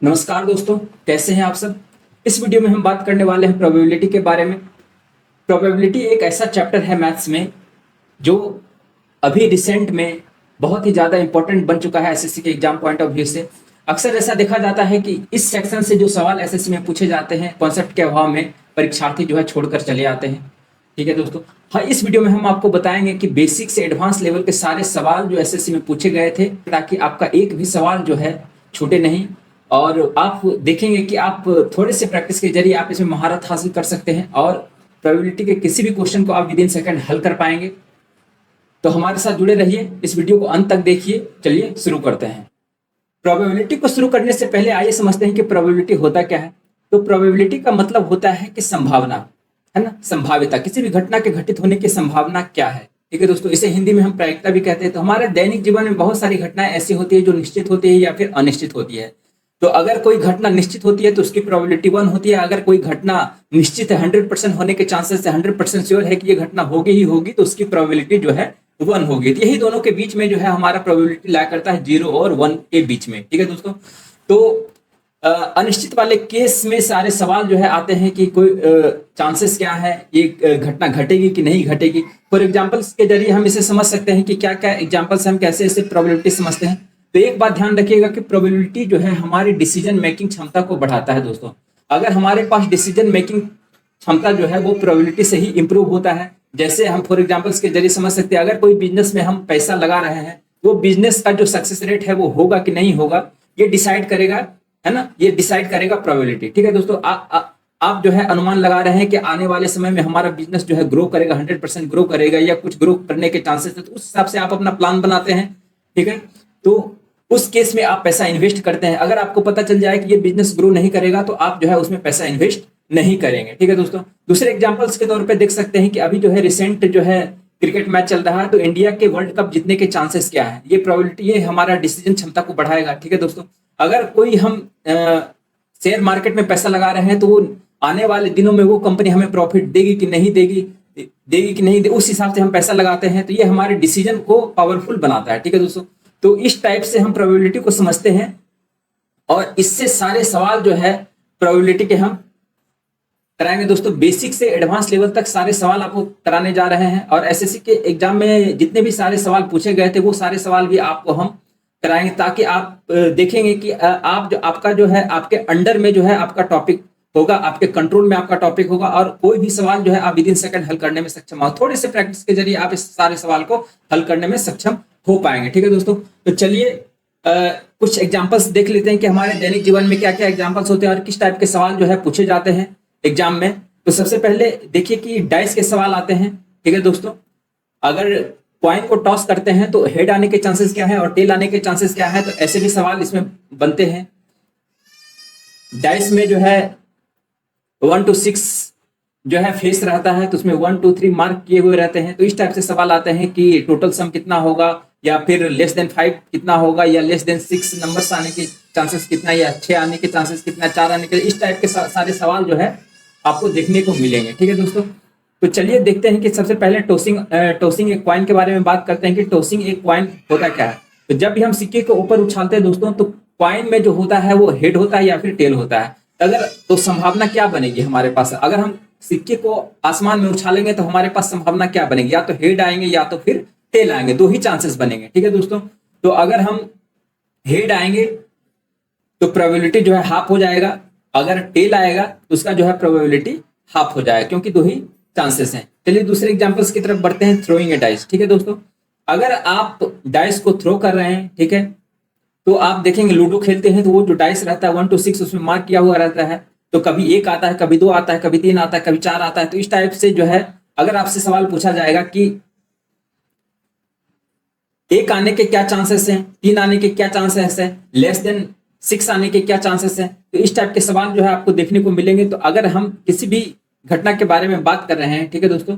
नमस्कार दोस्तों, कैसे हैं आप सब। इस वीडियो में हम बात करने वाले हैं प्रोबेबिलिटी के बारे में। प्रोबेबिलिटी एक ऐसा चैप्टर है मैथ्स में जो अभी रिसेंट में बहुत ही ज़्यादा इंपॉर्टेंट बन चुका है एसएससी के एग्जाम पॉइंट ऑफ व्यू से। अक्सर ऐसा देखा जाता है कि इस सेक्शन से जो सवाल एसएससी में पूछे जाते हैं कॉन्सेप्ट के अभाव में परीक्षार्थी जो है छोड़कर चले आते हैं। ठीक है दोस्तों, हाँ, इस वीडियो में हम आपको बताएंगे कि बेसिक से एडवांस लेवल के सारे सवाल जो एसएससी में पूछे गए थे, ताकि आपका एक भी सवाल जो है छूटे नहीं। और आप देखेंगे कि आप थोड़े से प्रैक्टिस के जरिए आप इसमें महारत हासिल कर सकते हैं और प्रोबेबिलिटी के किसी भी क्वेश्चन को आप विद इन सेकंड हल कर पाएंगे। तो हमारे साथ जुड़े रहिए, इस वीडियो को अंत तक देखिए। चलिए शुरू करते हैं। प्रोबेबिलिटी को शुरू करने से पहले आइए समझते हैं कि प्रोबेबिलिटी होता क्या है। तो प्रोबेबिलिटी का मतलब होता है कि संभावना, है ना, संभाव्यता, किसी भी घटना के घटित होने की संभावना क्या है। ठीक है दोस्तों, इसे हिंदी में हम प्रायिकता भी कहते हैं। तो हमारे दैनिक जीवन में बहुत सारी घटनाएं ऐसी होती है जो निश्चित होती है या फिर अनिश्चित होती है। तो अगर कोई घटना निश्चित होती है तो उसकी प्रोबेबिलिटी 1 होती है। अगर कोई घटना निश्चित है, 100% होने के चांसेस है, 100% श्योर है कि ये घटना होगी ही होगी, तो उसकी प्रोबेबिलिटी जो है 1 होगी। तो यही दोनों के बीच में जो है हमारा प्रोबेबिलिटी ला करता है 0 और 1 के बीच में। ठीक है दोस्तों, तो अनिश्चित वाले केस में सारे सवाल जो है आते हैं कि कोई चांसेस क्या है, ये घटना घटेगी कि नहीं घटेगी। फॉर एग्जांपल्स के जरिए हम इसे समझ सकते हैं कि क्या क्या एग्जांपल्स हम कैसे इसे प्रोबेबिलिटी समझते हैं। तो एक बात ध्यान रखिएगा कि प्रोबेबिलिटी जो है हमारी डिसीजन मेकिंग क्षमता को बढ़ाता है दोस्तों। अगर हमारे पास डिसीजन मेकिंग क्षमता जो है वो प्रोबेबिलिटी से ही इंप्रूव होता है। जैसे हम फॉर एग्जांपल्स के जरिए समझ सकते हैं, अगर कोई बिजनेस में हम पैसा लगा रहे हैं, वो बिजनेस का जो सक्सेस रेट है वो होगा कि नहीं होगा, ये डिसाइड करेगा, है ना, ये डिसाइड करेगा प्रोबेबिलिटी। ठीक है दोस्तों, आप जो है अनुमान लगा रहे हैं कि आने वाले समय में हमारा बिजनेस जो है ग्रो करेगा, 100% ग्रो करेगा या कुछ ग्रो करने के चांसेस है, तो उस हिसाब से आप अपना प्लान बनाते हैं। ठीक है, तो उस केस में आप पैसा इन्वेस्ट करते हैं। अगर आपको पता चल जाए कि ये बिजनेस ग्रो नहीं करेगा तो आप जो है उसमें पैसा इन्वेस्ट नहीं करेंगे। ठीक है दोस्तों, दूसरे एग्जांपल्स के तौर पे देख सकते हैं कि अभी जो है रिसेंट जो है क्रिकेट मैच चल रहा है, तो इंडिया के वर्ल्ड कप जीतने के चांसेस क्या है, ये प्रोबेबिलिटी, ये हमारा डिसीजन क्षमता को बढ़ाएगा। ठीक है दोस्तों, अगर कोई हम शेयर मार्केट में पैसा लगा रहे हैं तो वो आने वाले दिनों में वो कंपनी हमें प्रॉफिट देगी कि नहीं देगी, कि नहीं दे, उस हिसाब से हम पैसा लगाते हैं। तो ये हमारे डिसीजन को पावरफुल बनाता है। ठीक है दोस्तों, तो इस टाइप से हम प्रोबेबिलिटी को समझते हैं और इससे सारे सवाल जो है प्रोबेबिलिटी के हम कराएंगे दोस्तों। बेसिक से एडवांस लेवल तक सारे सवाल आपको कराने जा रहे हैं और एसएससी के एग्जाम में जितने भी सारे सवाल पूछे गए थे वो सारे सवाल भी आपको हम कराएंगे, ताकि आप देखेंगे कि आप जो आपका जो है आपके अंडर में जो है आपका टॉपिक होगा, आपके कंट्रोल में आपका टॉपिक होगा और कोई भी सवाल जो है आप विद इन सेकंड हल करने में सक्षम हो। थोड़े से प्रैक्टिस के जरिए आप इस सारे सवाल को हल करने में सक्षम हो पाएंगे। ठीक है दोस्तों, तो चलिए कुछ एग्जांपल्स देख लेते हैं कि हमारे दैनिक जीवन में क्या क्या एग्जांपल्स होते हैं और किस टाइप के सवाल जो है पूछे जाते हैं एग्जाम में। तो सबसे पहले देखिए कि डाइस के सवाल आते हैं। ठीक है दोस्तों, अगर कॉइन को टॉस करते हैं तो हेड आने के चांसेस क्या है और टेल आने के चांसेस क्या है, तो ऐसे भी सवाल इसमें बनते हैं। डाइस में जो है 1 to 6 जो है फेस रहता है, तो उसमें 1 2 3 मार्क किए हुए रहते हैं। तो इस टाइप से सवाल आते हैं कि टोटल सम कितना होगा, या फिर लेस देन 5 कितना होगा, या लेस देन 6 नंबर्स आने के चांसेस कितना, या 6 आने के चांसेस कितना, 4 आने के, इस टाइप के सारे सवाल जो है आपको देखने को मिलेंगे। ठीक है दोस्तों, तो चलिए देखते हैं कि सबसे पहले टॉसिंग एक कॉइन के बारे में बात करते हैं कि टॉसिंग एक कॉइन होता क्या है। तो जब भी हम सिक्के को ऊपर उछालते हैं दोस्तों, तो कॉइन में जो होता है वो हेड होता है या फिर टेल होता है। अगर तो संभावना क्या बनेगी हमारे पास, अगर हम सिक्के को आसमान में उछालेंगे तो हमारे पास संभावना क्या बनेगी, या तो हेड आएंगे या तो फिर टेल आएंगे, दो ही चांसेस बनेंगे। ठीक है दोस्तों, तो अगर हम हेड आएंगे तो प्रोबेबिलिटी जो है हाफ हो जाएगा, अगर टेल आएगा तो उसका जो है प्रोबेबिलिटी हाफ हो जाएगा, क्योंकि दो ही चांसेस हैं। चलिए दूसरे एग्जांपल्स की तरफ बढ़ते हैं। थ्रोइंग ए डाइस। ठीक है दोस्तों, अगर आप डाइस को थ्रो कर रहे हैं, ठीक है, तो आप देखेंगे लूडो खेलते हैं तो वो जो डाइस रहता है 1 to 6 उसमें मार्क किया हुआ रहता है। तो कभी 1 आता है, कभी 2 आता है, कभी 3 आता है, कभी 4 आता है। तो इस टाइप से जो है अगर आपसे सवाल पूछा जाएगा कि 1 आने के क्या चांसेस हैं, 3 आने के क्या चांसेस है, लेस देन 6 आने के क्या चांसेस है, तो इस टाइप के सवाल जो है आपको देखने को मिलेंगे। तो अगर हम किसी भी घटना के बारे में बात कर रहे हैं, ठीक है दोस्तों,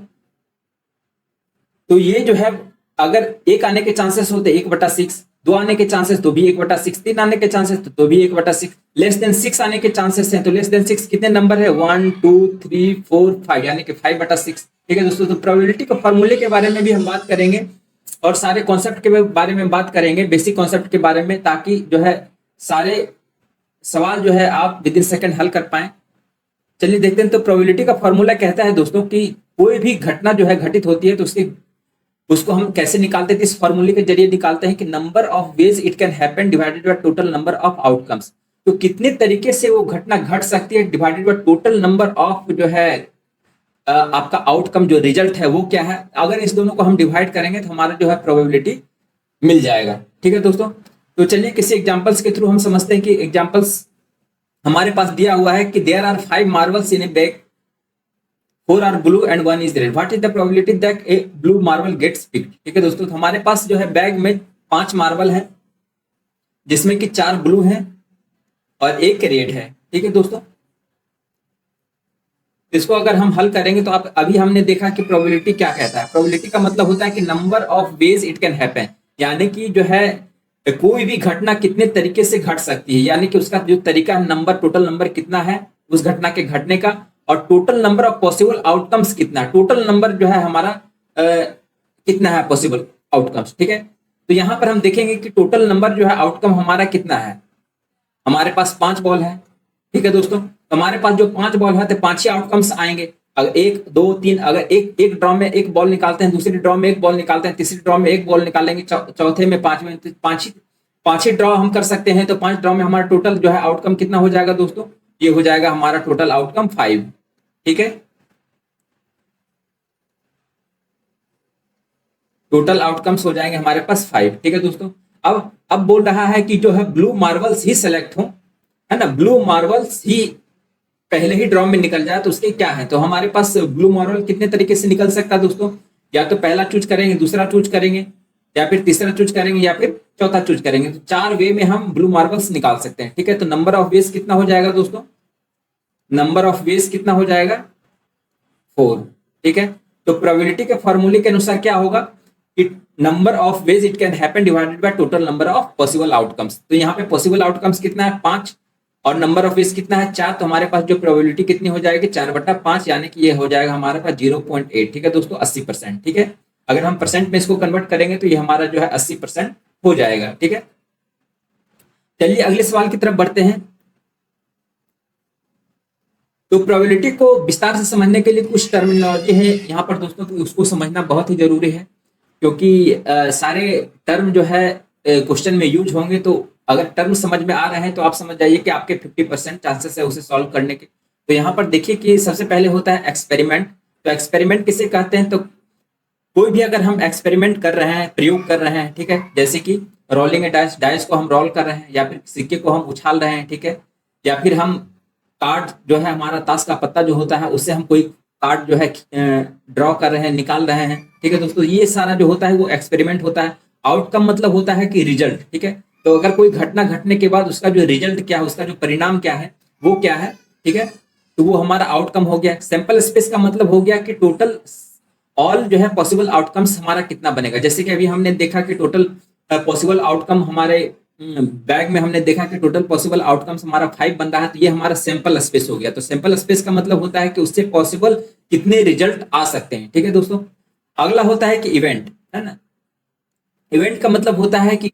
तो ये जो है अगर 1 आने के चांसेस होते 1/6, 2 आने के चांसेस तो भी 1/6, 3 आने के चांसेस तो भी 1/6, लेस देन 6 आने के चांसेस हैं, तो लेस देन 6 कितने नंबर है, 1 2 3 4 5, यानी कि 5/6। ठीक है दोस्तों, तो प्रोबेबिलिटी के फॉर्मूले के बारे में भी हम बात करेंगे और सारे कॉन्सेप्ट के बारे में बात करेंगे, बेसिक कॉन्सेप्ट के बारे में, ताकि जो है सारे सवाल जो है आप विद इन सेकंड हल कर पाए। चलिए देखते हैं। तो प्रोबेबिलिटी का फॉर्मूला कहता है दोस्तों कि कोई भी घटना जो है घटित होती है तो उसको हम कैसे निकालते हैं, इस फॉर्मूले के जरिए निकालते हैं कि number of ways it can happen divided by total number of outcomes. तो कितने तरीके से वो घटना घट सकती है divided by total number of जो है आपका आउटकम जो रिजल्ट है वो क्या है। अगर इस दोनों को हम डिवाइड करेंगे तो हमारा जो है प्रोबेबिलिटी मिल जाएगा। ठीक है दोस्तों, तो चलिए किसी एग्जांपल्स के थ्रू हम समझते हैं कि एग्जांपल्स हमारे पास दिया हुआ है कि there are 5 marbles in a bag, 4 are blue and 1 is red, what is the probability that a blue marble gets picked. ठीक है दोस्तों, तो हमारे पास जो है बैग में 5 मार्बल है जिसमें कि 4 ब्लू हैं और 1 रेड है। ठीक है दोस्तों, इसको अगर हम हल करेंगे तो आप अभी हमने देखा कि प्रोबेबिलिटी क्या कहता है। प्रोबेबिलिटी का मतलब होता है कि number of ways it can happen, यानी कि जो है कोई भी घटना कितने तरीके से घट सकती है, यानी कि उसका जो तरीका नंबर, टोटल नंबर कितना है उस घटना के घटने का, और total number of possible outcomes कितना है, टोटल नंबर जो है हमारा कितना है पॉसिबल आउटकम्स। ठीक है, तो यहां पर हम देखेंगे कि टोटल नंबर जो है आउटकम हमारा कितना है। हमारे पास 5 बॉल है। ठीक है दोस्तों, तो हमारे पास जो 5 बॉल है तो 5 ही आउटकम्स आएंगे। अगर 1 2 3, अगर एक ड्रॉ में 1 बॉल निकालते हैं, दूसरी ड्रॉ में 1 बॉल निकालते हैं, तीसरी ड्रॉ में 1 बॉल निकालेंगे, चौथे में 5वें, तो 5 ही ड्रॉ हम कर सकते हैं। तो 5 ड्रॉ में हमारा टोटल जो है आउटकम कितना हो जाएगा दोस्तों, ये हो जाएगा हमारा टोटल आउटकम 5। ठीक है, टोटल आउटकम्स हो जाएंगे हमारे पास 5। ठीक है दोस्तों, अब बोल रहा है कि जो है ब्लू मार्बल्स ही सेलेक्ट हो, है ना, ब्लू मार्बल्स ही पहले ही ड्रॉ में निकल जाए तो उसके क्या है। तो हमारे पास ब्लू मार्बल कितने तरीके से निकल सकता है दोस्तों, या तो पहला चूज करेंगे, दूसरा चूज करेंगे, या फिर तीसरा चूज करेंगे, या फिर चौथा चूज करेंगे। तो 4 वे में हम ब्लू मार्बल्स निकाल सकते हैं। ठीक है, तो नंबर ऑफ वेज कितना हो जाएगा दोस्तों, नंबर ऑफ वेज कितना हो जाएगा 4। ठीक है, तो प्रोबेबिलिटी के फॉर्मूले के अनुसार क्या होगा कि number of ways it can happen divided by total number of possible outcomes. तो यहाँ पे पॉसिबल आउटकम्स कितना है 5 और नंबर ऑफ वेज कितना है 4, तो हमारे पास जो प्रोबेबिलिटी कितनी हो जाएगी 4/5, यानी कि ये हो जाएगा हमारे पास 0.8। ठीक है दोस्तों, 80%। ठीक है, अगर हम परसेंट में इसको कन्वर्ट करेंगे तो ये हमारा जो है 80% हो जाएगा। ठीक है, चलिए अगले सवाल की तरफ बढ़ते हैं। तो प्रोबेबिलिटी को विस्तार से समझने के लिए कुछ टर्मिनोलॉजी है यहाँ पर दोस्तों, तो उसको समझना बहुत ही जरूरी है, क्योंकि सारे टर्म जो है क्वेश्चन में यूज होंगे। तो अगर टर्म समझ में आ रहे हैं तो आप समझ जाइए कि आपके 50% चांसेस है उसे सॉल्व करने के। तो यहाँ पर देखिए कि सबसे पहले होता है एक्सपेरिमेंट। तो एक्सपेरिमेंट किसे कहते हैं, तो कोई भी अगर हम एक्सपेरिमेंट कर रहे हैं, प्रयोग कर रहे हैं, ठीक है, जैसे कि रोलिंग ए डाइस, डाइस को हम रोल कर रहे हैं, या फिर सिक्के को हम उछाल रहे हैं, ठीक है, या फिर हम कार्ड जो है हमारा ताश का पत्ता जो होता है उससे हम कोई कार्ड जो है ड्रॉ कर रहे हैं, निकाल रहे हैं। ठीक है दोस्तों, ये सारा जो होता है वो एक्सपेरिमेंट होता है। आउटकम मतलब होता है कि रिजल्ट। ठीक है, तो अगर कोई घटना घटने के बाद उसका जो रिजल्ट क्या है, उसका जो परिणाम क्या है वो क्या है, ठीक है, तो वो हमारा आउटकम हो गया। सैंपल स्पेस का मतलब हो गया कि टोटल ऑल जो है पॉसिबल आउटकम्स हमारा कितना बनेगा। जैसे कि अभी हमने देखा कि टोटल पॉसिबल आउटकम हमारे बैग में हमने देखा कि टोटल पॉसिबल आउटकम्स हमारा 5 बन रहा है, तो ये हमारा सैंपल स्पेस हो गया। तो सैंपल स्पेस का मतलब होता है कि उससे पॉसिबल कितने रिजल्ट आ सकते हैं। ठीक है दोस्तों, अगला होता है कि इवेंट, है ना। इवेंट का मतलब होता है कि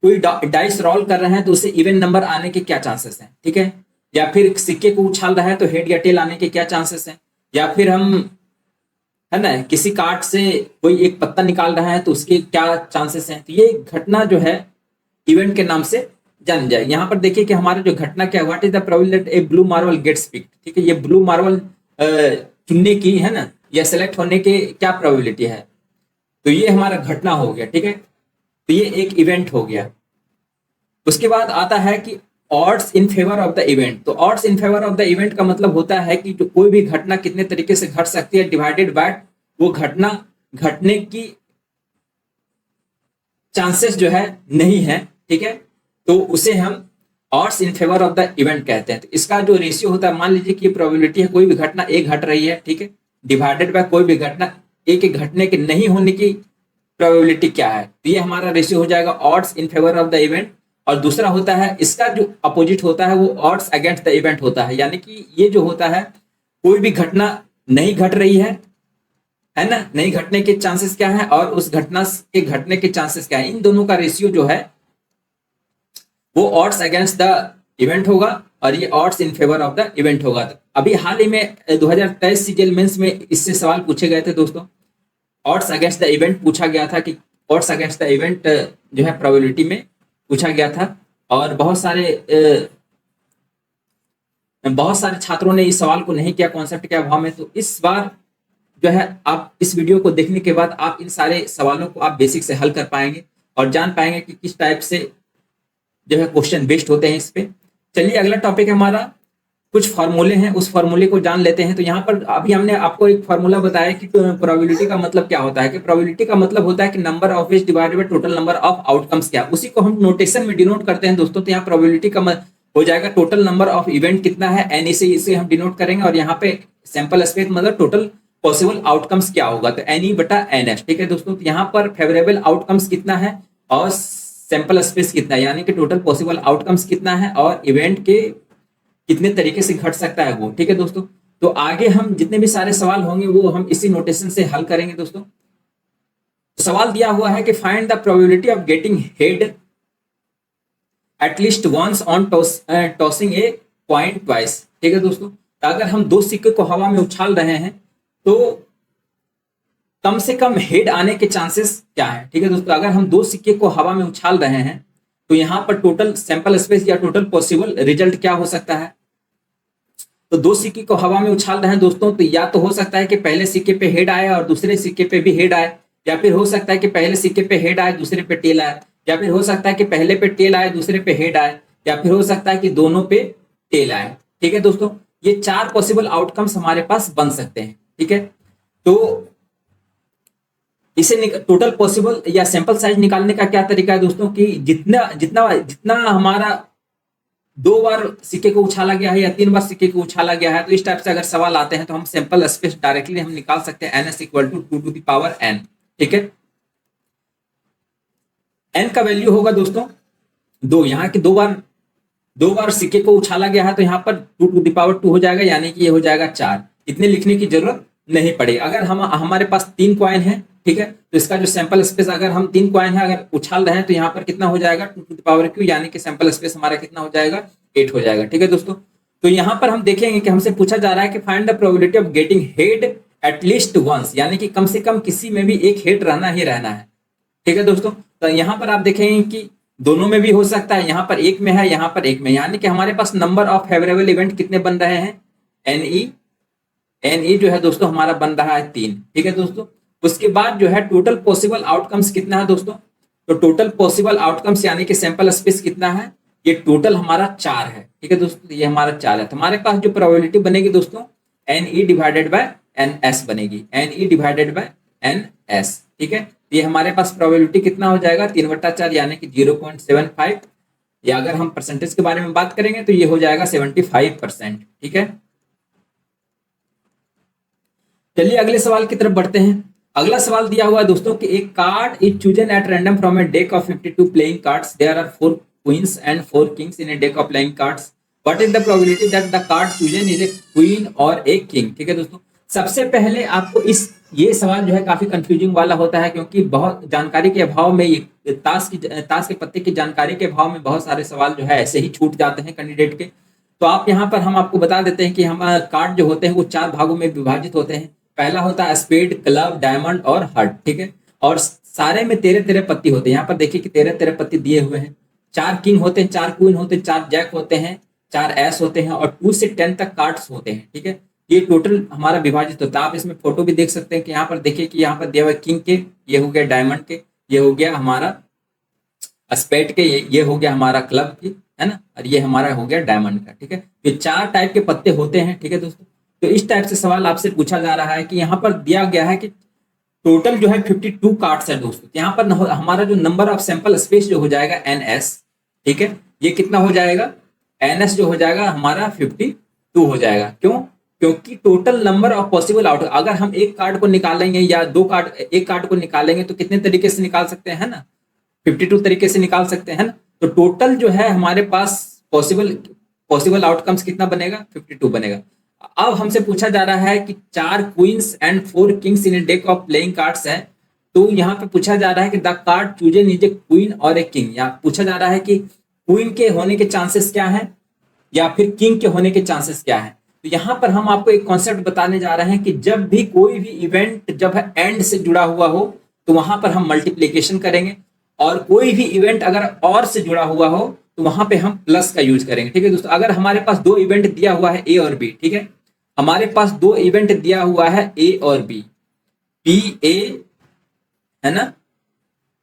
कोई डाइस रोल कर रहे हैं तो उससे इवेंट नंबर आने के क्या चांसेस हैं, ठीक है, या फिर सिक्के को उछाल रहा है तो हेड या टेल आने के क्या चांसेस हैं, या फिर हम, है ना, किसी कार्ड से कोई एक पत्ता निकाल रहा है तो उसके क्या चांसेस हैं। तो ये घटना जो है इवेंट के नाम से जान जाए। यहाँ पर देखिए कि हमारा जो घटना क्या है, what is the probability that a blue marble gets picked. ठीक है, ये ब्लू मार्बल चुनने की, है ना, या सेलेक्ट होने के क्या प्रोबेबिलिटी है, तो ये हमारा घटना हो गया। ठीक है, तो ये एक इवेंट हो गया। उसके बाद आता है कि odds in favour of the event. तो odds in favour of the event का मतलब होता है कि जो कोई भी घटना कितने तरीके से घट सकती है डिवाइडेड बाय वो घटना घटने की चांसेस जो है नहीं है। ठीक है, तो उसे हम odds in favour of the event कहते हैं। तो इसका जो रेशियो होता है, मान लीजिए कि प्रोबेबिलिटी है कोई भी घटना एक घट रही है, ठीक है, डिवाइडेड बाय कोई भी घटना एक घटने के नहीं होने की प्रोबेबिलिटी क्या है, तो ये हमारा रेशियो हो जाएगा odds in favour of the event. और दूसरा होता है इसका जो अपोजिट होता है वो ऑड्स अगेंस्ट द इवेंट होता है, यानी कि ये जो होता है कोई भी घटना नहीं घट रही है ना, नहीं घटने के चांसेस क्या है और उस घटना के घटने के चांसेस क्या है, इन दोनों का रेशियो जो है वो ऑड्स अगेंस्ट द इवेंट होगा और ये odds in favour of the event होगा। तो अभी हाल ही में 2023 सीजीएल मेंस में इससे सवाल पूछे गए थे दोस्तों। ऑड्स अगेंस्ट द इवेंट पूछा गया था कि ऑड्स अगेंस्ट द इवेंट जो है प्रोबेबिलिटी में पूछा गया था, और बहुत सारे छात्रों ने इस सवाल को नहीं किया कॉन्सेप्ट के अभाव में। तो इस बार जो है आप इस वीडियो को देखने के बाद आप इन सारे सवालों को आप बेसिक से हल कर पाएंगे और जान पाएंगे कि किस टाइप से जो है क्वेश्चन बेस्ड होते हैं इस पे। चलिए अगला टॉपिक हमारा कुछ फार्मूले हैं, उस फार्मूले को जान लेते हैं। तो यहाँ पर अभी हमने आपको एक फार्मूला बताया कि प्रोबेबिलिटी का मतलब क्या होता है, कि प्रोबेबिलिटी का मतलब होता है कि number of ways divided by total number of outcomes क्या, उसी को हम नोटेशन में डिनोट करते हैं दोस्तों। तो यहाँ प्रोबेबिलिटी का हो जाएगा टोटल नंबर ऑफ इवेंट कितना है, एन इसे हम डिनोट करेंगे, और यहाँ पे सैंपल स्पेस मतलब टोटल पॉसिबल आउटकम्स क्या होगा, तो एन ई बटा एन एस। ठीक है दोस्तों, तो यहाँ पर फेवरेबल आउटकम्स कितना है और सैंपल स्पेस कितना है, यानी कि टोटल पॉसिबल आउटकम्स कितना है और इवेंट के कितने तरीके से घट सकता है वो। ठीक है दोस्तों, तो आगे हम जितने भी सारे सवाल होंगे वो हम इसी नोटेशन से हल करेंगे दोस्तों। तो सवाल दिया हुआ है कि find the probability of getting head at least once on tossing a coin twice. ठीक है दोस्तों, तो अगर हम दो सिक्के को हवा में उछाल रहे हैं तो कम से कम हेड आने के चांसेस क्या है। ठीक है दोस्तों, अगर हम दो सिक्के को हवा में उछाल रहे हैं तो यहाँ पर टोटल सैंपल स्पेस या टोटल पॉसिबल रिजल्ट क्या हो सकता है। तो दो सिक्के को हवा में उछाल रहे हैं दोस्तों, तो या तो हो सकता है कि पहले सिक्के पे हेड आए और दूसरे सिक्के पे भी हेड आए, या फिर हो सकता है कि पहले सिक्के पे हेड आए दूसरे पे टेल आए, या फिर हो सकता है कि पहले पे टेल आए दूसरे पे हेड आए, या फिर हो सकता है कि दोनों पे टेल आए। ठीक है दोस्तों, ये चार पॉसिबल आउटकम्स हमारे पास बन सकते हैं। ठीक है, तो इसे टोटल पॉसिबल या सैंपल साइज निकालने का क्या तरीका है दोस्तों, कि जितना जितना जितना हमारा दो बार सिक्के को उछाला गया है या तीन बार सिक्के को उछाला गया है, तो इस टाइप से अगर सवाल आते हैं तो हम सैंपल स्पेस डायरेक्टली हम निकाल सकते हैं, N S equal to 2 to the power N. ठीक है, एन का वैल्यू होगा दोस्तों दो, यहाँ के दो बार सिक्के को उछाला गया है तो यहाँ पर 2 टू द पावर 2 हो जाएगा, यानी कि ये हो जाएगा 4। इतने लिखने की जरूरत नहीं पड़ेगी। अगर हमारे पास 3 कॉइन है, ठीक है, तो इसका जो सैंपल स्पेस अगर हम 3 कॉइन है अगर उछाल रहे हैं तो यहाँ पर कितना हो जाएगा 2 टू द पावर क्यू, यानी कि सैंपल स्पेस हमारा कितना हो जाएगा 8 हो जाएगा। ठीक है दोस्तों, तो यहाँ पर हम देखेंगे कि हमसे पूछा जा रहा है कि find the probability of getting head at least once, यानी कि कम से कम किसी में भी एक हेड रहना ही रहना है। ठीक है दोस्तों, तो यहाँ पर आप देखेंगे कि दोनों में भी हो सकता है, यहाँ पर एक में है यहाँ पर एक में, यानी कि हमारे पास नंबर ऑफ फेवरेबल इवेंट कितने बन रहे हैं, एन ई जो है दोस्तों हमारा बन रहा है 3। ठीक है दोस्तों, उसके बाद जो है टोटल पॉसिबल आउटकम्स कितना है दोस्तों, तो टोटल पॉसिबल आउटकम्स यानी कि सैंपल स्पेस कितना है, ये टोटल हमारा 4 है। ठीक है दोस्तों, ये हमारा 4 है। तो हमारे पास जो प्रोबेबिलिटी बनेगी दोस्तों n E divided by n S बनेगी, n E divided by n S. ठीक है, ये हमारे पास प्रोबेबिलिटी कितना हो जाएगा 3/4 यानी कि 0.75, या अगर हम परसेंटेज के बारे में बात करेंगे तो ये हो जाएगा 75%। ठीक है, चलिए अगले सवाल की तरफ बढ़ते हैं। अगला सवाल दिया हुआ है दोस्तों कि एक card is chosen at random from a deck of 52 playing cards, there are 4 queens and 4 kings in a deck of playing cards, what is the probability that the card chosen is a queen और a king. ठीक है दोस्तों, सबसे पहले आपको ये सवाल जो है काफी कंफ्यूजिंग वाला होता है, क्योंकि बहुत जानकारी के अभाव में ये ताश के पत्ते की जानकारी के अभाव में बहुत सारे सवाल जो है ऐसे ही छूट जाते हैं कैंडिडेट के। तो आप यहाँ पर हम आपको बता देते हैं कि हम कार्ड जो होते हैं वो 4 भागों में विभाजित होते हैं। पहला होता है स्पेड, क्लब, डायमंड और हार्ट। ठीक है, और सारे में 13 पत्ती होते हैं। यहाँ पर देखिए कि 13 पत्ती दिए हुए हैं। 4 किंग होते हैं, 4 क्वीन होते हैं, 4 जैक होते हैं, 4 एस होते हैं और 2 से 10 तक कार्ड्स होते हैं। ठीक है, ये टोटल हमारा विभाजित होता है। आप इसमें फोटो भी देख सकते हैं कि यहाँ पर देखिए कि यहाँ पर दिया हुआ किंग के, ये हो गया डायमंड के, ये हो गया हमारा स्पेड के, ये हो गया हमारा क्लब की, है ना, और ये हमारा हो गया डायमंड का। ठीक है, ये 4 टाइप के पत्ते होते हैं। ठीक है दोस्तों, तो इस टाइप से सवाल आपसे पूछा जा रहा है कि यहाँ पर दिया गया है कि टोटल जो है 52 कार्ड्स है दोस्तों। यहाँ पर हमारा जो नंबर ऑफ सैंपल स्पेस जो हो जाएगा एन एस, ठीक है, ये कितना हो जाएगा, एन एस जो हो जाएगा हमारा 52 हो जाएगा। क्यों, क्योंकि total number of possible out, अगर हम एक कार्ड को निकालेंगे या एक कार्ड को निकालेंगे तो कितने तरीके से निकाल सकते हैं ना, 52 तरीके से निकाल सकते हैं ना। तो टोटल जो है हमारे पास पॉसिबल आउटकम्स कितना बनेगा, 52 बनेगा। अब हमसे पूछा जा रहा है कि 4 queens and 4 kings in a deck of playing cards है। तो यहाँ पे पूछा जा रहा है कि the card chosen is a queen और ए किंग। यहाँ पूछा जा रहा है कि क्वीन के होने के चांसेस क्या है या फिर किंग के होने के चांसेस क्या है। तो यहाँ पर हम आपको एक कॉन्सेप्ट बताने जा रहे हैं कि जब भी कोई भी इवेंट जब एंड से जुड़ा हुआ हो तो वहां पर हम मल्टीप्लीकेशन करेंगे, और कोई भी इवेंट अगर और से जुड़ा हुआ हो तो वहां पे हम प्लस का यूज करेंगे। ठीक है दोस्तों, अगर हमारे पास दो इवेंट दिया हुआ है ए और बी, ठीक है, हमारे पास दो इवेंट दिया हुआ है ए और बी, पी ए है ना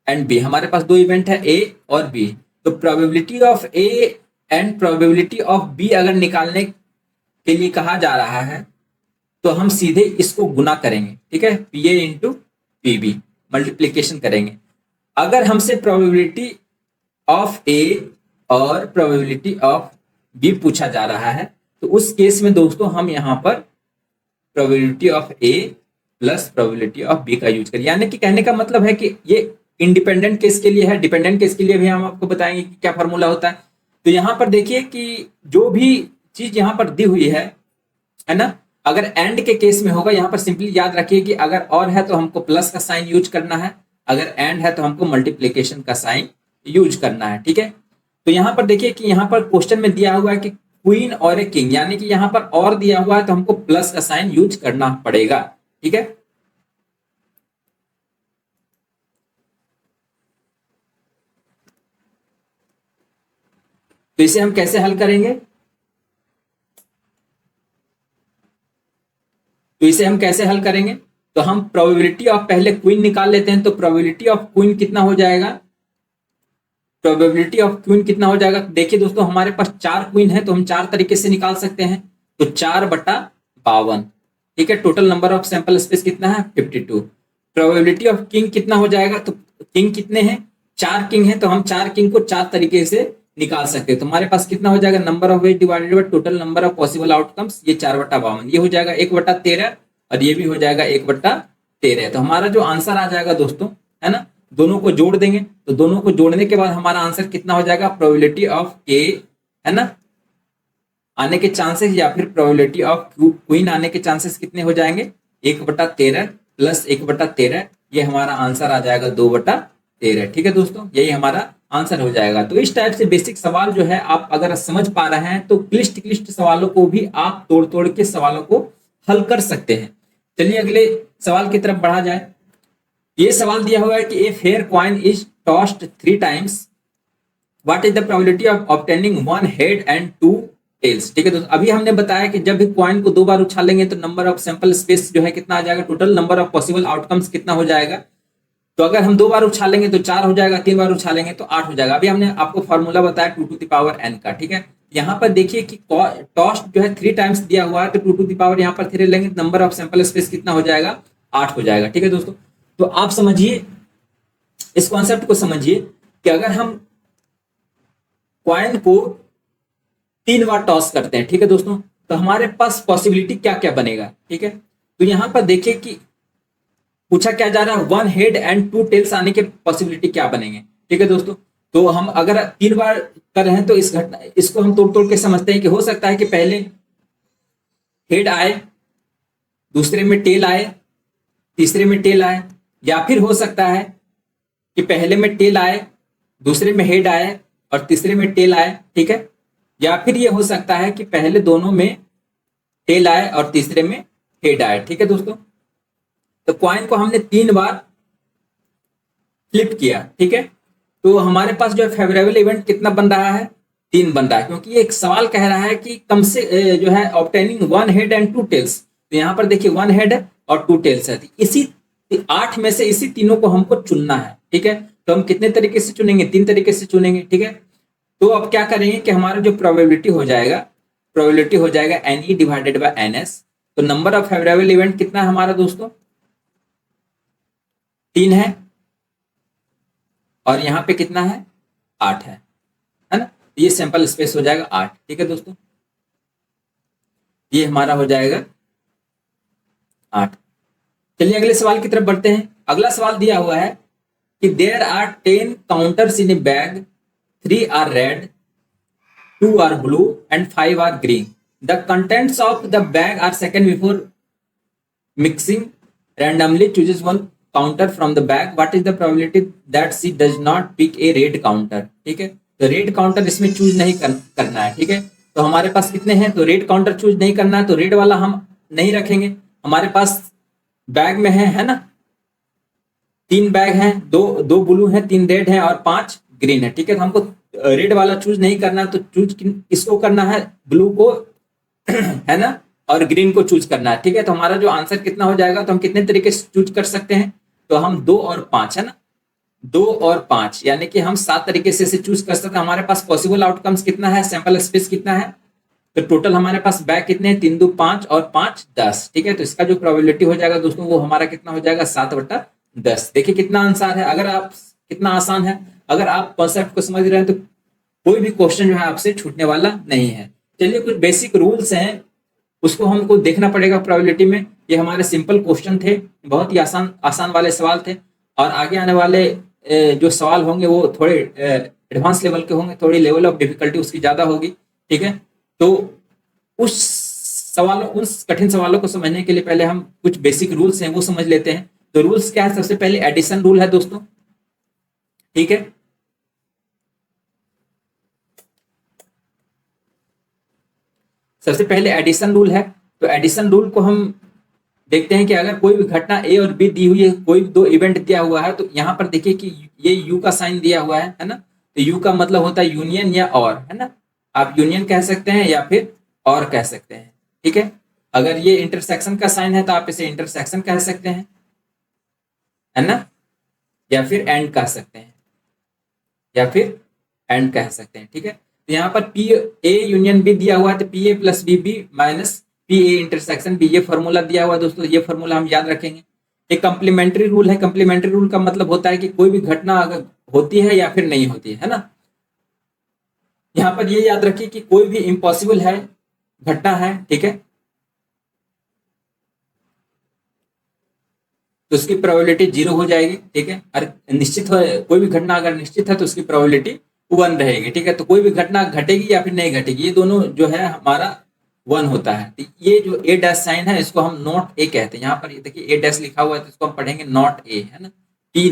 एंड बी, हमारे पास दो इवेंट है ए और बी, तो probability of A and probability of B अगर निकालने के लिए कहा जा रहा है तो हम सीधे इसको गुना करेंगे। ठीक है, P A into P B, multiplication करेंगे। अगर हमसे प्रोबेबिलिटी ऑफ ए और प्रोबेबिलिटी ऑफ बी पूछा जा रहा है तो उस केस में दोस्तों हम यहाँ पर probability of A plus probability of B का यूज करें। यानी कि कहने का मतलब है कि ये इंडिपेंडेंट केस के लिए है, डिपेंडेंट केस के लिए भी हम आपको बताएंगे कि क्या फॉर्मूला होता है। तो यहाँ पर देखिए कि जो भी चीज यहाँ पर दी हुई है ना, अगर एंड के केस में होगा यहाँ पर सिंपली याद रखिए कि अगर और है तो हमको प्लस का साइन यूज करना है, अगर एंड है तो हमको मल्टीप्लीकेशन का साइन यूज करना है। ठीक है, तो यहाँ पर देखिए कि यहाँ पर क्वेश्चन में दिया हुआ है कि क्वीन और ए किंग, यानी कि यहाँ पर और दिया हुआ है तो हमको प्लस का साइन यूज करना पड़ेगा। ठीक है, तो इसे हम कैसे हल करेंगे, तो हम प्रोबेबिलिटी ऑफ पहले क्वीन निकाल लेते हैं। तो प्रोबेबिलिटी ऑफ क्वीन कितना हो जाएगा, देखिए दोस्तों हमारे पास 4 क्वीन है तो हम 4 तरीके से निकाल सकते हैं। तो 4/52, ठीक है, total number of sample space कितना है 52। प्रोबेबिलिटी ऑफ किंग कितना हो जाएगा, तो किंग कितने हैं 4 किंग है तो हम 4 किंग को 4 तरीके से निकाल सकते हैं। तो हमारे पास कितना हो जाएगा, number of ways divided by total number of possible outcomes, ये 4/52, ये हो जाएगा 1/13 और ये भी हो जाएगा 1/13। तो हमारा जो आंसर आ जाएगा दोस्तों, है ना, दोनों को जोड़ देंगे तो दोनों को जोड़ने के बाद हमारा आंसर कितना हो जाएगा, प्रोबेबिलिटी ऑफ ए, है ना, आने के चांसेस या फिर प्रोबेबिलिटी ऑफ क्वीन आने के चांसेस कितने हो जाएंगे, 1/13 प्लस 1/13, ये हमारा आंसर आ जाएगा 2/13। ठीक है दोस्तों, यही हमारा आंसर हो जाएगा। तो इस टाइप से बेसिक सवाल जो है आप अगर समझ पा रहे हैं तो क्लिष्ट सवालों को भी आप तोड़ के सवालों को हल कर सकते हैं। चलिए अगले सवाल की तरफ बढ़ा जाए। ये सवाल दिया हुआ है कि a fair coin is tossed 3 times, what is the probability of obtaining 1 head and 2 tails. ठीक है दोस्तों, अभी हमने बताया कि जब भी कॉइन को 2 बार उछालेंगे तो नंबर ऑफ सैंपल स्पेस जो है कितना आ जाएगा, total number of possible outcomes कितना हो जाएगा। तो अगर हम 2 बार उछालेंगे तो 4 हो जाएगा, 3 बार उछालेंगे तो 8 हो जाएगा। अभी हमने आपको फॉर्मूला बताया 2 टू द पावर n का। ठीक है, यहाँ पर देखिए कि टॉस्ट जो है 3 टाइम्स दिया हुआ है तो 2 टू द पावर यहाँ पर 3 लेंगे, नंबर ऑफ सैंपल स्पेस कितना हो जाएगा, 8 हो जाएगा। ठीक है दोस्तों, तो आप समझिए इस कॉन्सेप्ट को समझिए कि अगर हम कॉइन को 3 बार टॉस करते हैं, ठीक है दोस्तों, तो हमारे पास पॉसिबिलिटी क्या क्या बनेगा। ठीक है, तो यहां पर देखिए कि पूछा क्या जा रहा है, 1 हेड एंड 2 टेल्स आने के पॉसिबिलिटी क्या बनेंगे। ठीक है दोस्तों, तो हम अगर 3 बार कर रहे हैं तो इसको हम तोड़ के समझते हैं कि हो सकता है कि पहले हेड आए, दूसरे में टेल आए, तीसरे में टेल आए, या फिर हो सकता है कि पहले में टेल आए, दूसरे में हेड आए और तीसरे में टेल आए। ठीक है, या फिर ये हो सकता है कि पहले दोनों में टेल आए और तीसरे में हेड आए। ठीक है दोस्तों, तो कॉइन को हमने 3 बार फ्लिप किया। ठीक है, तो हमारे पास जो है फेवरेबल इवेंट कितना बन रहा है, 3 बन रहा है, क्योंकि ये एक सवाल कह रहा है कि कम से जो है ऑब्टेनिंग 1 हेड एंड 2 टेल्स। तो यहाँ पर देखिए 1 हेड और 2 टेल्स है, इसी 8 में से इसी तीनों को हमको चुनना है। ठीक है, तो हम कितने तरीके से चुनेंगे, 3 तरीके से चुनेंगे। ठीक है, तो अब क्या करेंगे कि हमारा जो प्रोबेबिलिटी हो जाएगा NE डिवाइडेड बाय NS। तो नंबर ऑफ फेवरेबल इवेंट कितना है हमारा दोस्तों, 3 है, और यहाँ पे कितना है 8 है ना, ये सैंपल स्पेस हो जाएगा 8। ठीक है दोस्तों, ये हमारा हो जाएगा 8। चलिए अगले सवाल की तरफ बढ़ते हैं। अगला सवाल दिया हुआ है कि there are 10 counters in a bag, 3 are red, 2 are blue and 5 are green. The contents of the bag are second before mixing randomly chooses one counter from the bag. What is the probability that she does not pick a red counter? ठीक है, तो red counter इसमें choose नहीं करना है। ठीक है, तो हमारे पास कितने हैं, तो रेड काउंटर चूज नहीं करना है, तो रेड वाला हम नहीं रखेंगे। हमारे पास बैग में है ना, 3 बैग हैं, दो ब्लू हैं, 3 रेड हैं और 5 ग्रीन है। ठीक है, तो हमको रेड वाला चूज नहीं करना है, तो चूज किसको करना है, ब्लू को है ना, और ग्रीन को चूज करना है। ठीक है, तो हमारा जो आंसर कितना हो जाएगा, तो हम कितने तरीके से चूज कर सकते हैं, तो हम 2 और 5 है ना, 2 और 5 यानी कि हम 7 तरीके से इसे चूज कर सकते हैं। हमारे पास पॉसिबल आउटकम्स कितना है, सैंपल स्पेस कितना है, तो टोटल हमारे पास बैग कितने हैं, 3 2 5 और 5 10। ठीक है, तो इसका जो प्रोबेबिलिटी हो जाएगा दोस्तों वो हमारा कितना हो जाएगा, 7/10। देखिए कितना आंसर है, अगर आप कितना आसान है, अगर आप कॉन्सेप्ट को समझ रहे हैं तो कोई भी क्वेश्चन जो है आपसे छूटने वाला नहीं है। चलिए कुछ बेसिक रूल्स हैं, उसको हमको देखना पड़ेगा प्रोबेबिलिटी में। ये हमारे सिंपल क्वेश्चन थे, बहुत ही आसान आसान वाले सवाल थे, और आगे आने वाले जो सवाल होंगे वो थोड़े एडवांस लेवल के होंगे, थोड़ी लेवल ऑफ डिफिकल्टी उसकी ज्यादा होगी। ठीक है, तो उस कठिन सवालों को समझने के लिए पहले हम कुछ बेसिक रूल्स हैं वो समझ लेते हैं। तो रूल्स क्या है, सबसे पहले एडिशन रूल है दोस्तों। ठीक है, सबसे पहले एडिशन रूल है। तो एडिशन रूल को हम देखते हैं कि अगर कोई भी घटना ए और बी दी हुई है, कोई दो इवेंट दिया हुआ है, तो यहाँ पर देखिए कि ये यू का साइन दिया हुआ है ना, तो यू का मतलब होता है यूनियन या और, है ना, आप यूनियन कह सकते हैं या फिर और कह सकते हैं। ठीक है, अगर ये इंटरसेक्शन का साइन है तो आप इसे इंटरसेक्शन कह सकते हैं, है ना, या फिर एंड कह सकते हैं, या फिर एंड कह सकते हैं। ठीक है, तो यहाँ पर पी ए यूनियन बी दिया हुआ है, तो P A plus B B minus P A intersection B, ये फॉर्मूला दिया हुआ है दोस्तों, ये फॉर्मूला हम याद रखेंगे। एक कंप्लीमेंट्री रूल है, कंप्लीमेंट्री रूल का मतलब होता है कि कोई भी घटना अगर होती है या फिर नहीं होती है ना, यहाँ पर ये याद रखिए कि कोई भी इम्पॉसिबल है घटना है, ठीक है, तो उसकी प्रोबेबिलिटी 0 हो जाएगी। ठीक है, और निश्चित हो, कोई भी घटना अगर निश्चित है तो उसकी प्रोबेबिलिटी 1 रहेगी। ठीक है, तो कोई भी घटना घटेगी या फिर नहीं घटेगी, ये दोनों जो है हमारा 1 होता है। तो ये जो ए डैश साइन है इसको हम नॉट ए कहते हैं। यहाँ पर देखिए ए डैश लिखा हुआ है तो इसको हम पढ़ेंगे नॉट ए, है ना, P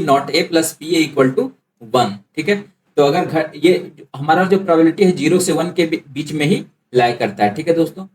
not A plus P A equal to 1। ठीक है, तो अगर ये हमारा जो प्रोबेबिलिटी है 0 से 1 के बीच में ही लाई करता है। ठीक है दोस्तों,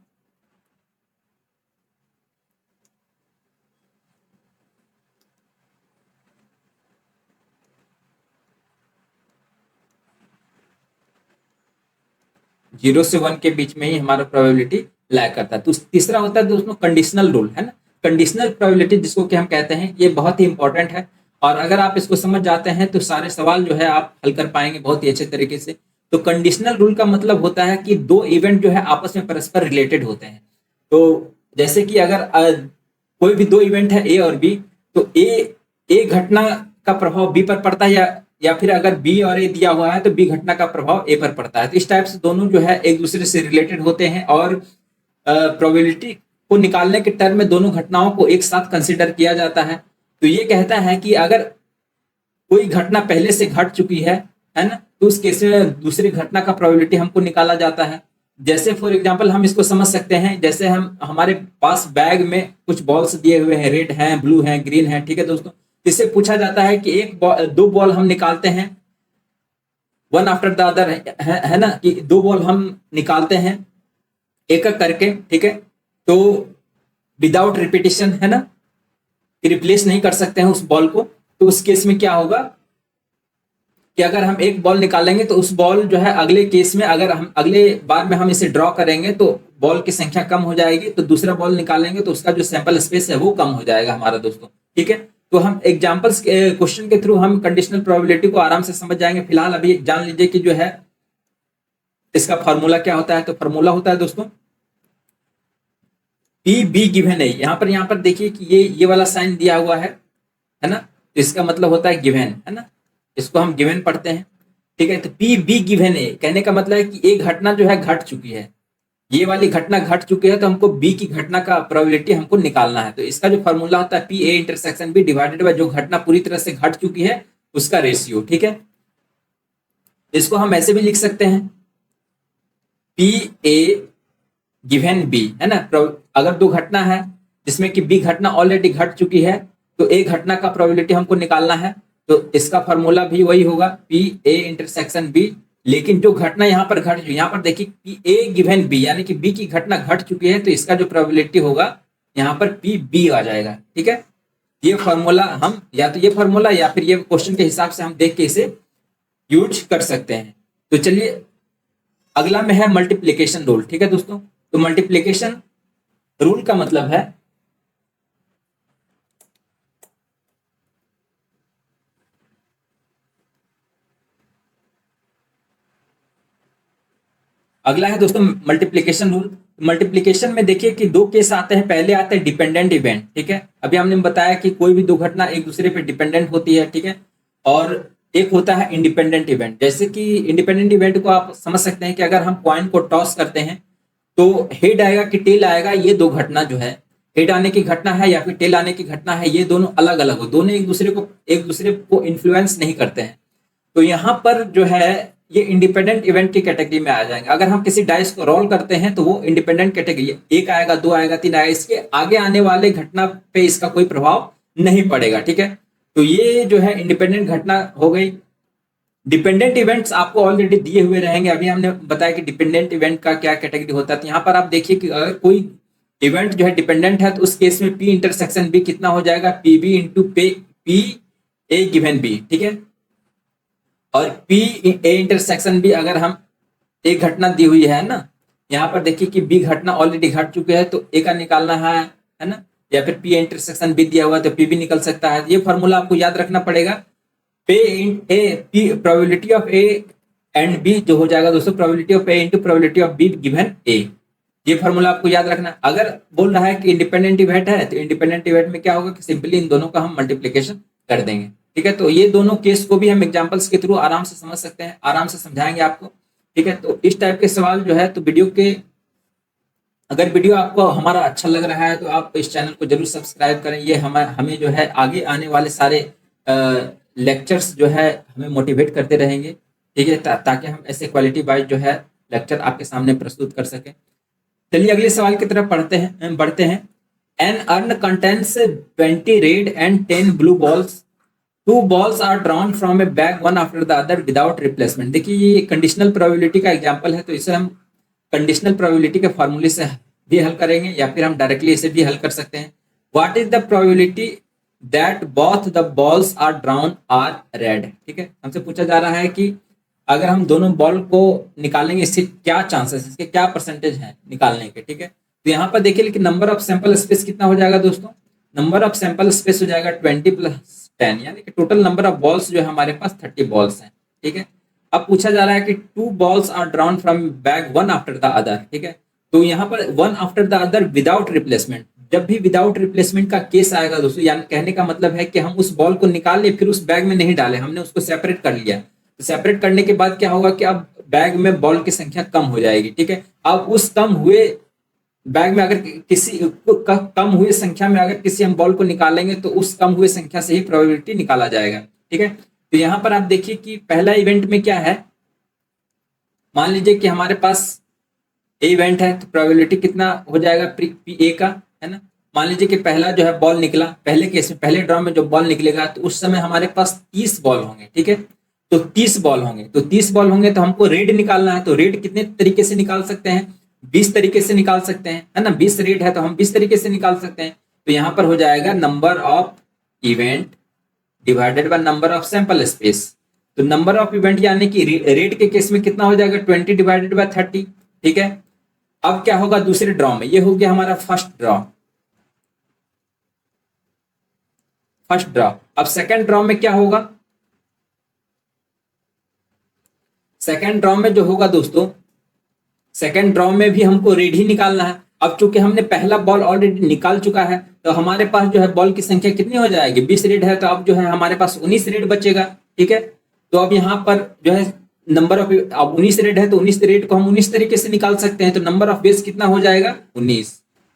जीरो से 1 के बीच में ही हमारा प्रोबेबिलिटी लाई करता है। तो तीसरा होता है दोस्तों कंडीशनल रूल, है ना, कंडीशनल प्रोबेबिलिटी जिसको कि हम कहते हैं, ये बहुत ही इंपॉर्टेंट है, और अगर आप इसको समझ जाते हैं तो सारे सवाल जो है आप हल कर पाएंगे बहुत ही अच्छे तरीके से। तो कंडीशनल रूल का मतलब होता है कि दो इवेंट जो है आपस में परस्पर रिलेटेड होते हैं। तो जैसे कि अगर कोई भी दो इवेंट है ए और बी, तो ए घटना का प्रभाव बी पर पड़ता है, या फिर अगर बी और ए दिया हुआ है तो बी घटना का प्रभाव ए पर पड़ता है। तो इस टाइप से दोनों जो है एक दूसरे से रिलेटेड होते हैं, और प्रोबेबिलिटी को निकालने के टर्म में दोनों घटनाओं को एक साथ कंसिडर किया जाता है। तो ये कहता है कि अगर कोई घटना पहले से घट चुकी है ना, तो उस केस में दूसरी घटना का प्रोबेबिलिटी हमको निकाला जाता है। जैसे फॉर एग्जांपल हम इसको समझ सकते हैं, जैसे हम हमारे पास बैग में कुछ बॉल्स दिए हुए हैं, रेड हैं, ब्लू हैं, ग्रीन हैं। ठीक है दोस्तों, इससे पूछा जाता है कि दो बॉल हम निकालते हैं, वन आफ्टर द अदर, है ना, कि दो बॉल हम निकालते हैं एक एक करके। ठीक है, तो विदाउट रिपीटिशन, है ना, कि रिप्लेस नहीं कर सकते हैं उस बॉल को। तो उस केस में क्या होगा कि अगर हम एक बॉल निकालेंगे तो उस बॉल जो है अगले केस में, अगर हम अगले बार में हम इसे ड्रॉ करेंगे तो बॉल की संख्या कम हो जाएगी, तो दूसरा बॉल निकालेंगे तो उसका जो सैंपल स्पेस है वो कम हो जाएगा हमारा दोस्तों। ठीक है, तो हम एग्जांपल्स क्वेश्चन के थ्रू हम कंडीशनल प्रोबेबिलिटी को आराम से समझ जाएंगे। फिलहाल अभी जान लीजिए कि जो है इसका फॉर्मूला क्या होता है। तो फॉर्मूला होता है दोस्तों पी बी गिवन ए। यहाँ पर देखिए कि ये वाला साइन दिया हुआ है ना, तो इसका मतलब होता है गिवन, है ना, इसको हम गिवन पढ़ते हैं। ठीक है, तो पी बी गिवन ए कहने का मतलब है कि एक घटना जो है घट चुकी है, ये वाली घटना घट चुकी है, तो हमको बी की घटना का प्रोबेबिलिटी हमको निकालना है। तो इसका जो फॉर्मूला होता है P A intersection B divided by जो घटना पूरी तरह से घट चुकी है उसका रेशियो। ठीक है, इसको हम ऐसे भी लिख सकते हैं पी ए गिवन बी, है ना, अगर दो घटना है जिसमें कि बी घटना ऑलरेडी घट चुकी है तो ए घटना का प्रोबेबिलिटी हमको निकालना है। तो इसका फॉर्मूला भी वही होगा पी ए इंटरसेक्शन बी लेकिन जो घटना यहाँ पर देखिए कि ए गिवन बी, यानी कि बी की घटना घट चुकी है, तो इसका जो प्रोबेबिलिटी होगा यहाँ पर पी बी आ जाएगा। ठीक है, ये फॉर्मूला हम या तो ये फॉर्मूला या फिर ये क्वेश्चन के हिसाब से हम देख के इसे यूज कर सकते हैं। तो चलिए अगला में है मल्टीप्लिकेशन रूल। ठीक है दोस्तों, तो मल्टीप्लिकेशन रूल का मतलब है अगला है दोस्तों मल्टीप्लिकेशन रूल। मल्टीप्लिकेशन में देखिए कि दो केस आते हैं। पहले आते हैं डिपेंडेंट इवेंट। ठीक है, अभी हमने बताया कि कोई भी दो घटना एक दूसरे पे डिपेंडेंट होती है। ठीक है, और एक होता है इंडिपेंडेंट इवेंट। जैसे कि इंडिपेंडेंट इवेंट को आप समझ सकते हैं कि अगर हम कॉइन को टॉस करते हैं तो हेड आएगा कि टेल आएगा, ये दो घटना जो है, हेड आने की घटना है या फिर टेल आने की घटना है, ये दोनों अलग अलग हो, दोनों एक दूसरे को इन्फ्लुएंस नहीं करते हैं। तो यहाँ पर जो है ये इंडिपेंडेंट इवेंट की कैटेगरी में आ जाएंगे। अगर हम किसी डाइस को रोल करते हैं तो वो इंडिपेंडेंट कैटेगरी, एक आएगा, दो आएगा, तीन आएगा, इसके आगे आने वाले घटना पे इसका कोई प्रभाव नहीं पड़ेगा। ठीक है, तो ये जो है इंडिपेंडेंट घटना हो गई। डिपेंडेंट इवेंट्स आपको ऑलरेडी दिए हुए रहेंगे। अभी हमने बताया कि डिपेंडेंट इवेंट का क्या कैटेगरी होता है। तो यहाँ पर आप देखिए कि अगर कोई इवेंट जो है डिपेंडेंट है तो उस केस में पी इंटरसेक्शन बी कितना हो जाएगा, P B into P A given B. ठीक है, और पी ए इंटरसेक्शन बी अगर हम एक घटना दी हुई है ना, यहाँ पर देखिए कि बी घटना ऑलरेडी घट चुके हैं तो ए का निकालना है ना, या फिर पी इंटरसेक्शन बी दिया हुआ है तो पी भी निकल सकता है। ये फॉर्मूला आपको याद रखना पड़ेगा। पे इन A P probability of A and B जो हो जाएगा दोस्तों probability of A into probability of B given A. ये फॉर्मूला आपको याद रखना। अगर बोल रहा है कि इंडिपेंडेंट इवेंट है तो इंडिपेंडेंट इवेंट में क्या होगा कि सिंपली इन दोनों का हम मल्टीप्लीकेशन कर देंगे। ठीक है, तो ये दोनों केस को भी हम एग्जांपल्स के थ्रू आराम से समझ सकते हैं, आराम से समझाएंगे आपको। ठीक है, तो इस टाइप के सवाल जो है तो अगर वीडियो आपको हमारा अच्छा लग रहा है तो आप इस चैनल को जरूर सब्सक्राइब करें। ये हमें जो है आगे आने वाले सारे लेक्चर्स जो है हमें मोटिवेट करते रहेंगे। ठीक है, ताकि हम ऐसे क्वालिटी वाइज जो है लेक्चर आपके सामने प्रस्तुत कर सकें। चलिए अगले सवाल की तरफ बढ़ते हैं। An urn contents 20 red and 10 blue balls. 2 balls are drawn from a bag one after the other without replacement। देखिए ये कंडीशनल प्रोबेबिलिटी का एग्जांपल है, तो इसे हम कंडीशनल प्रोबेबिलिटी के फॉर्मूले से भी हल करेंगे या फिर हम डायरेक्टली इसे भी हल कर सकते हैं। What is the probability that both the balls are drawn are red. ठीक है, हमसे पूछा जा रहा है कि अगर हम दोनों बॉल को निकालेंगे इससे क्या चांसेस, इसके क्या परसेंटेज है निकालने के। ठीक है, तो यहाँ पर देखिए लेकिन नंबर ऑफ सैंपल स्पेस कितना हो जाएगा दोस्तों, नंबर ऑफ सैंपल स्पेस हो जाएगा 20 + 10, यानी कि टोटल नंबर ऑफ बॉल्स जो है हमारे पास 30 बॉल्स हैं। ठीक है, अब पूछा जा रहा है कि 2 balls are drawn from bag one after the other. ठीक है, तो यहाँ पर one after the other without replacement, जब भी विदाउट रिप्लेसमेंट का केस आएगा दोस्तों, यानी कहने का मतलब है कि हम उस बॉल को निकाल ले फिर उस बैग में नहीं डाले, हमने उसको सेपरेट कर लिया। तो सेपरेट करने के बाद क्या होगा कि अब बैग में बॉल की संख्या कम हो जाएगी। ठीक है, अब उस कम हुए बैग में अगर कम हुए संख्या में अगर किसी हम बॉल को निकालेंगे तो उस कम हुए संख्या से ही प्रोबेबिलिटी निकाला जाएगा। ठीक है, तो यहाँ पर आप देखिए कि पहला इवेंट में क्या है, मान लीजिए कि हमारे पास ए इवेंट है तो प्रोबेबिलिटी कितना हो जाएगा पी ए का, है ना। मान लीजिए कि पहला जो है बॉल निकला, पहले केस में पहले ड्रॉ में जो बॉल निकलेगा तो उस समय हमारे पास 30 बॉल होंगे। ठीक है, तो 30 बॉल होंगे, तो 30 बॉल होंगे तो हमको रेड निकालना है। तो रेड कितने तरीके से निकाल सकते हैं, 20 तरीके से निकाल सकते हैं, है ना। 20 रेड है तो हम 20 तरीके से निकाल सकते हैं। तो यहाँ पर हो जाएगा number of event divided by number of sample space. तो नंबर ऑफ इवेंट यानी कि रेड के केस में कितना हो जाएगा 20 डिवाइडेड बाय 30। ठीक है, अब क्या होगा दूसरे ड्रॉ में, ये हो गया हमारा फर्स्ट ड्रॉ। अब सेकंड ड्रॉ में क्या होगा, सेकंड ड्रॉ में जो होगा दोस्तों, सेकंड ड्रॉ में भी हमको रेड ही निकालना है। अब चूंकि हमने पहला बॉल ऑलरेडी निकाल चुका है तो हमारे पास जो है बॉल की संख्या कितनी हो जाएगी, 20 रेड है तो अब जो है हमारे पास 19 रेड बचेगा। ठीक है, तो अब यहाँ पर जो है नंबर ऑफ, अब 19 रेड है तो 19 रेड को हम 19 तरीके से निकाल सकते हैं। तो नंबर ऑफ बेस कितना हो जाएगा 19।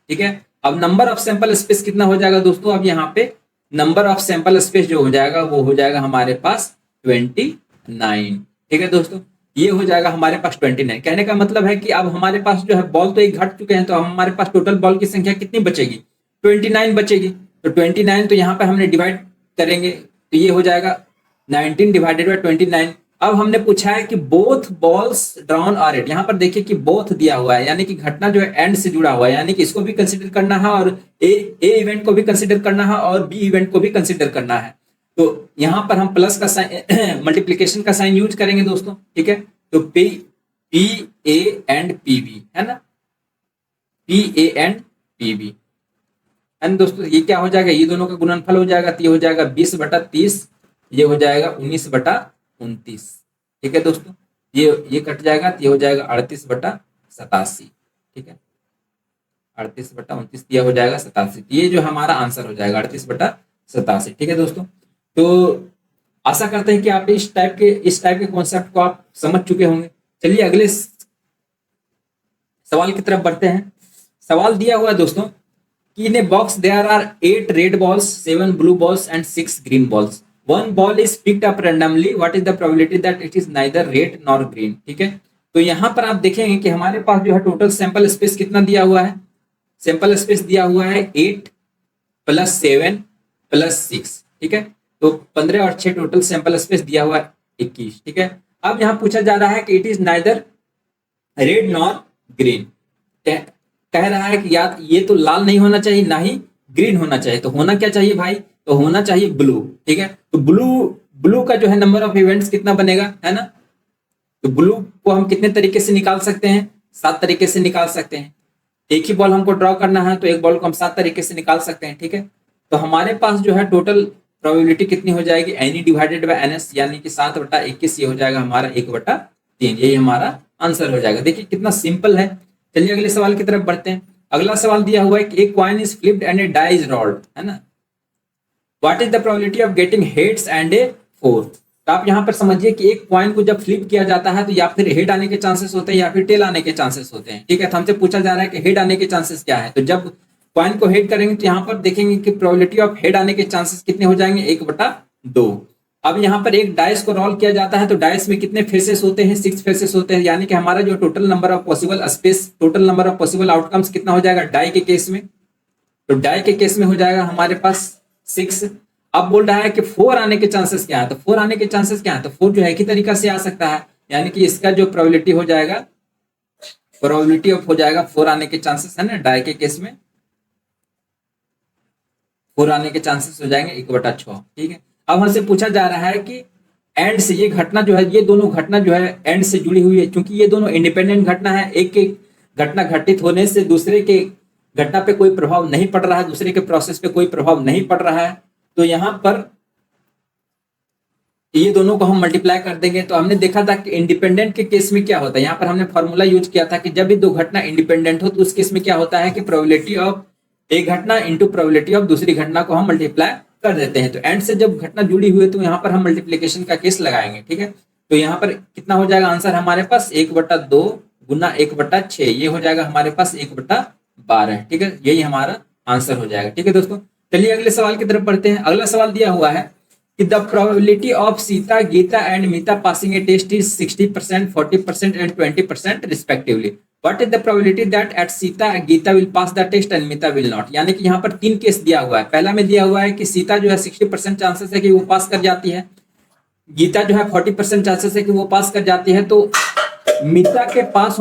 ठीक है, अब नंबर ऑफ सैंपल स्पेस कितना हो जाएगा दोस्तों, अब यहाँ पे नंबर ऑफ सैंपल स्पेस जो हो जाएगा वो हो जाएगा हमारे पास 29। ठीक है दोस्तों, ये हो जाएगा हमारे पास 29। कहने का मतलब है कि अब हमारे पास जो है बॉल तो एक घट चुके हैं, तो हमारे पास टोटल बॉल की संख्या कितनी बचेगी 29 बचेगी। तो 29 तो यहाँ पे हमने डिवाइड करेंगे तो ये हो जाएगा 19 डिवाइडेड बाय 29। अब हमने पूछा है कि both balls drawn are it, यहाँ पर देखिए कि बोथ दिया हुआ है, यानी कि घटना जो है एंड से जुड़ा हुआ है, यानी कि इसको भी कंसिडर करना है और ए इवेंट को भी कंसिडर करना है और बी इवेंट को भी कंसिडर करना है। तो यहाँ पर हम प्लस का साइन मल्टीप्लीकेशन का साइन यूज करेंगे दोस्तों, ठीक है। तो P A and P B है ना, P A and P B and दोस्तों ये क्या हो जाएगा, ये दोनों का गुणनफल हो जाएगा, तो ये हो जाएगा 20/30, ये हो जाएगा 19/29, ठीक है दोस्तों। ये कट जाएगा तो ये हो जाएगा 38/87, ठीक है, 38/29 ये हो जाएगा 87, ये जो हमारा आंसर हो जाएगा 38/87, ठीक है दोस्तों। तो आशा करते हैं कि आप इस टाइप के कॉन्सेप्ट को आप समझ चुके होंगे। चलिए अगले सवाल की तरफ बढ़ते हैं। सवाल दिया हुआ है दोस्तों कि in a box there are 8 red balls, 7 blue balls and 6 green balls. One ball is picked up randomly. What is the probability that it is neither red nor green? ठीक है, तो यहां पर आप देखेंगे कि हमारे पास जो है टोटल सैंपल स्पेस कितना दिया हुआ है, सैंपल स्पेस दिया हुआ है 8 + 7 + 6, ठीक है। तो 15 और 6 टोटल सैंपल स्पेस दिया हुआ है 21, ठीक है। अब यहाँ पूछा जा रहा है कि it is neither red nor green, कह रहा है कि यार ये तो लाल नहीं होना चाहिए ना ही ग्रीन होना चाहिए, तो होना क्या चाहिए भाई, तो होना चाहिए ब्लू, ठीक है। तो ब्लू का जो है नंबर ऑफ इवेंट्स कितना बनेगा, है ना। तो ब्लू को हम कितने तरीके से निकाल सकते हैं, 7 तरीके से निकाल सकते हैं। एक ही बॉल हमको ड्रॉ करना है तो एक बॉल को हम 7 तरीके से निकाल सकते हैं, ठीक है। तो हमारे पास जो है टोटल प्रोबेबिलिटी कितनी हो जाएगी, एनी डिवाइडेड बाय एनएस, यानी कि 7/21, ये हो जाएगा हमारा 1/3, यही हमारा आंसर हो जाएगा। देखिए कितना सिंपल है। चलिए अगले सवाल की तरफ बढ़ते हैं। अगला सवाल दिया हुआ है कि एक coin is flipped and a die is rolled, है ना। What is the probability of getting heads and a 4? तो आप यहाँ पर समझिए कि एक कॉइन को जब फ्लिप किया जाता है तो या फिर हेड आने के चांसेस होते हैं या फिर टेल आने के चांसेस होते हैं, ठीक है। तो हमसे पूछा जा रहा है कि हेड आने के चांसेस क्या है। तो जब कॉइन को हेड करेंगे तो यहाँ पर देखेंगे कि प्रोबेबिलिटी ऑफ हेड आने के चांसेस कितने हो जाएंगे, 1/2। अब यहाँ पर एक डाइस को रोल किया जाता है तो डाइस में कितने फेसेस होते हैं, 6 फेसेस होते हैं, यानी कि हमारा जो total number of possible space, total number of possible outcomes कितना हो जाएगा डाई के केस में। तो डाई के केस में हो जाएगा हमारे पास 6। अब बोल रहा है कि 4 आने के चांसेस क्या है, तो 4 आने के चांसेस क्या है, तो 4 जो है एक ही तरीका से आ सकता है, यानी कि इसका जो प्रोबेबिलिटी हो जाएगा, प्रोबेबिलिटी ऑफ हो जाएगा 4 आने के चांसेस, है ना। डाई के केस में 4 आने के चांसेस हो जाएंगे 1/6, ठीक है। अब हमसे पूछा जा रहा है कि एंड से ये घटना जो है, ये दोनों घटना जो है एंड से जुड़ी हुई है, क्योंकि ये दोनों इंडिपेंडेंट घटना है, एक के घटना घटित होने से दूसरे के घटना पे कोई प्रभाव नहीं पड़ रहा है, दूसरे के प्रोसेस पे कोई प्रभाव नहीं पड़ रहा है। तो यहाँ पर ये दोनों को हम मल्टीप्लाई कर देंगे। तो हमने देखा था कि इंडिपेंडेंट के केस में क्या होता है, यहाँ पर हमने फॉर्मूला यूज किया था कि जब भी दो घटना इंडिपेंडेंट हो तो उस केस में क्या होता है कि प्रोबेबिलिटी ऑफ एक घटना इंटू प्रोबेबिलिटी ऑफ दूसरी घटना को हम मल्टीप्लाई कर देते हैं। तो एंड से जब घटना जुड़ी हुई है तो यहाँ पर हम मल्टीप्लीकेशन का केस लगाएंगे, ठीक है। तो यहाँ पर कितना हो जाएगा आंसर हमारे पास, 1/2 गुना 1/6, ये हो जाएगा हमारे पास 1/12, ठीक है। यही हमारा आंसर हो जाएगा, ठीक है दोस्तों। चलिए अगले सवाल की तरफ बढ़ते हैं। अगला सवाल दिया हुआ है कि the probability of Sita, Gita and Mita passing a test is 60%, 40% and 20% respectively. What is the probability that at Sita Gita will pass the test and Mita will not? यानी कि यहाँ पर 3 केस दिया हुआ है। पहला में दिया हुआ है कि सीता जो है 60% चांसेस है कि वो पास कर जाती है, गीता जो है 40% चांसेस है कि वो पास कर जाती है। तो मीता के पास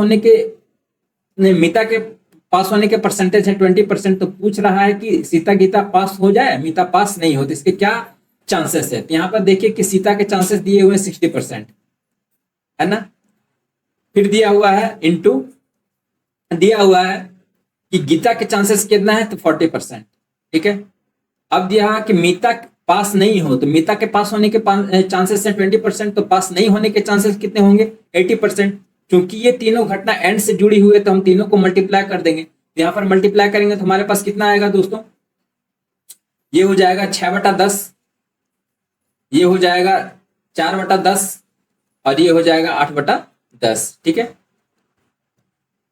होने के परसेंटेज है 20%। तो पूछ रहा है कि सीता गीता पास हो जाए, मीता पास नहीं हो, तो इसके क्या चांसेस है। तो यहाँ पर देखिए कि सीता के चांसेस दिए हुए 60%, है ना। फिर दिया हुआ है इंटू दिया हुआ है कि गीता के चांसेस कितना है, तो 40%, ठीक है। अब दिया है कि मीता पास नहीं हो, तो मीता के पास होने के चांसेस है 20%, तो पास नहीं होने के चांसेस कितने होंगे, 80%। क्योंकि ये तीनों घटना एंड से जुड़ी हुई है तो हम तीनों को मल्टीप्लाई कर देंगे। यहाँ पर मल्टीप्लाई करेंगे तो हमारे पास कितना आएगा दोस्तों, ये हो जाएगा 6/10, ये हो जाएगा 4/10 और ये हो जाएगा 8/10, ठीक है।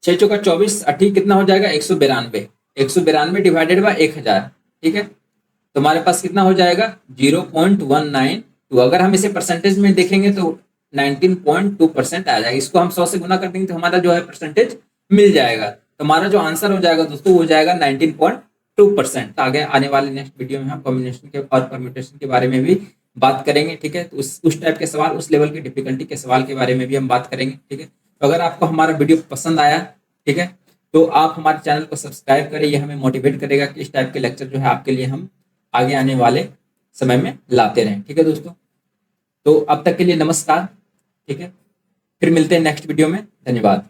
6 चौका 24, 8 कितना हो जाएगा 192, 192 डिवाइडेड बाय 1000, ठीक है। तो हमारे पास कितना हो जाएगा 0.19। तो अगर हम इसे परसेंटेज में देखेंगे तो 19.2% आ जाएगा। इसको हम 100 से गुना कर देंगे तो हमारा जो है परसेंटेज मिल जाएगा। तो हमारा जो आंसर हो जाएगा दोस्तों वो हो जाएगा 19.2%। तो आगे आने वाले नेक्स्ट वीडियो में हम कॉम्बिनेशन के और परम्यूटेशन के बारे में भी बात करेंगे, ठीक है। तो उस टाइप के सवाल, उस लेवल की डिफिकल्टी के सवाल के बारे में भी हम बात करेंगे, ठीक है। तो अगर आपको हमारा वीडियो पसंद आया, ठीक है, तो आप हमारे चैनल को सब्सक्राइब करें। ये हमें मोटिवेट करेगा कि इस टाइप के लेक्चर जो है आपके लिए हम आगे आने वाले समय में लाते रहें, ठीक है दोस्तों। तो अब तक के लिए नमस्कार, ठीक है। फिर मिलते हैं नेक्स्ट वीडियो में। धन्यवाद।